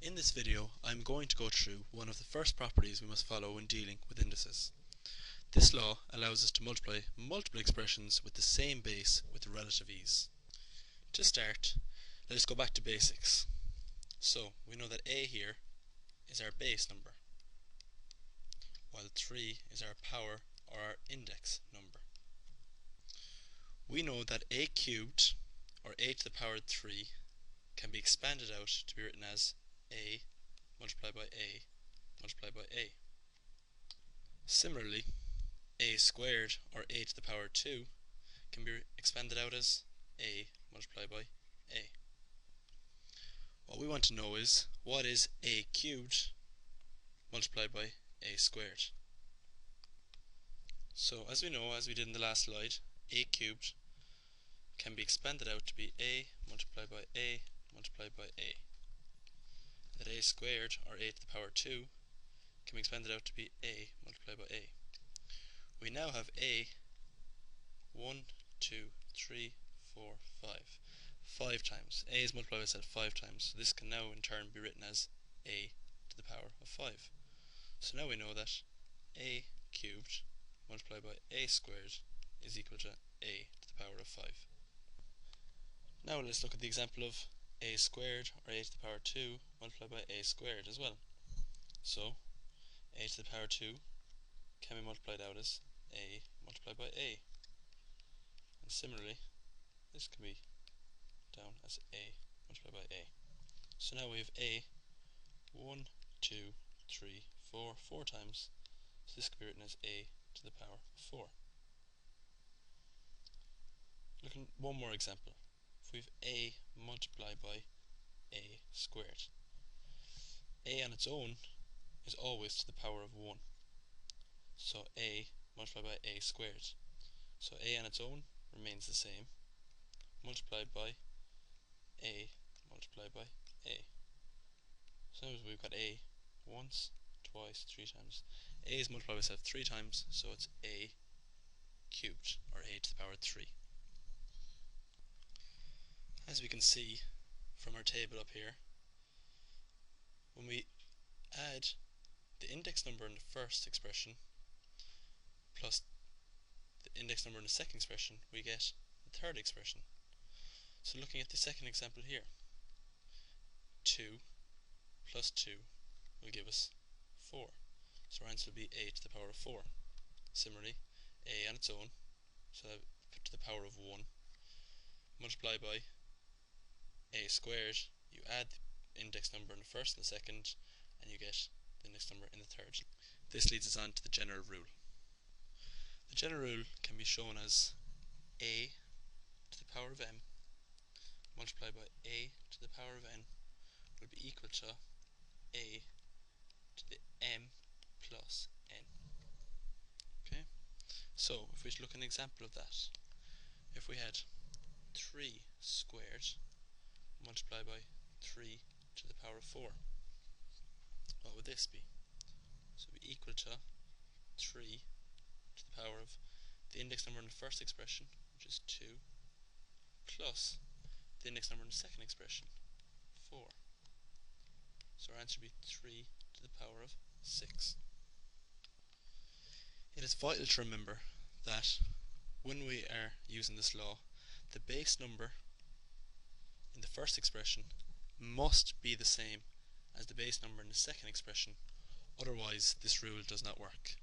In this video, I'm going to go through one of the first properties we must follow when dealing with indices. This law allows us to multiply multiple expressions with the same base with relative ease. To start, let us go back to basics. So, we know that a here is our base number, while 3 is our power or our index number. We know that a cubed, or a to the power 3, can be expanded out to be written as a multiplied by a multiplied by a. Similarly, a squared, or a to the power 2, can be expanded out as a multiplied by a. What we want to know is, what is a cubed multiplied by a squared? So, as we know, as we did in the last slide, a cubed can be expanded out to be a multiplied by a multiplied by a. That a squared, or a to the power 2, can be expanded out to be a multiplied by a. We now have a 1, 2, 3, 4, 5. 5 times. A is multiplied by itself 5 times. So this can now in turn be written as a to the power of 5. So now we know that a cubed multiplied by a squared is equal to a to the power of 5. Now let's look at the example of a squared, or a to the power 2 multiplied by a squared as well. So a to the power 2 can be multiplied out as a multiplied by a. And similarly, this can be down as a multiplied by a. So now we have a 1, 2, 3, 4, 4 times. So this can be written as a to the power of 4. Look at one more example. If we have a multiplied by a squared, a on its own is always to the power of 1. So a multiplied by a squared. So a on its own remains the same, multiplied by a multiplied by a. So we've got a once, twice, 3 times. A is multiplied by itself 3 times, so it's a cubed, or a to the power 3. As we can see from our table up here, when we add the index number in the first expression plus the index number in the second expression, we get the third expression. So looking at the second example here, 2 plus 2 will give us 4. So our answer will be a to the power of 4. Similarly, a on its own, so put to the power of 1, multiply by a squared, you add the index number in the first and the second, and you get the index number in the third. This leads us on to the general rule. The general rule can be shown as a to the power of m multiplied by a to the power of n will be equal to a to the m plus n. Okay, so if we look at an example of that, if we had 3 squared multiplied by 3 to the power of 4, what would this be? So it would be equal to 3 to the power of the index number in the first expression, which is 2, plus the index number in the second expression, 4. So our answer would be 3 to the power of 6. It is vital to remember that when we are using this law, the base number in the first expression must be the same as the base number in the second expression, otherwise this rule does not work.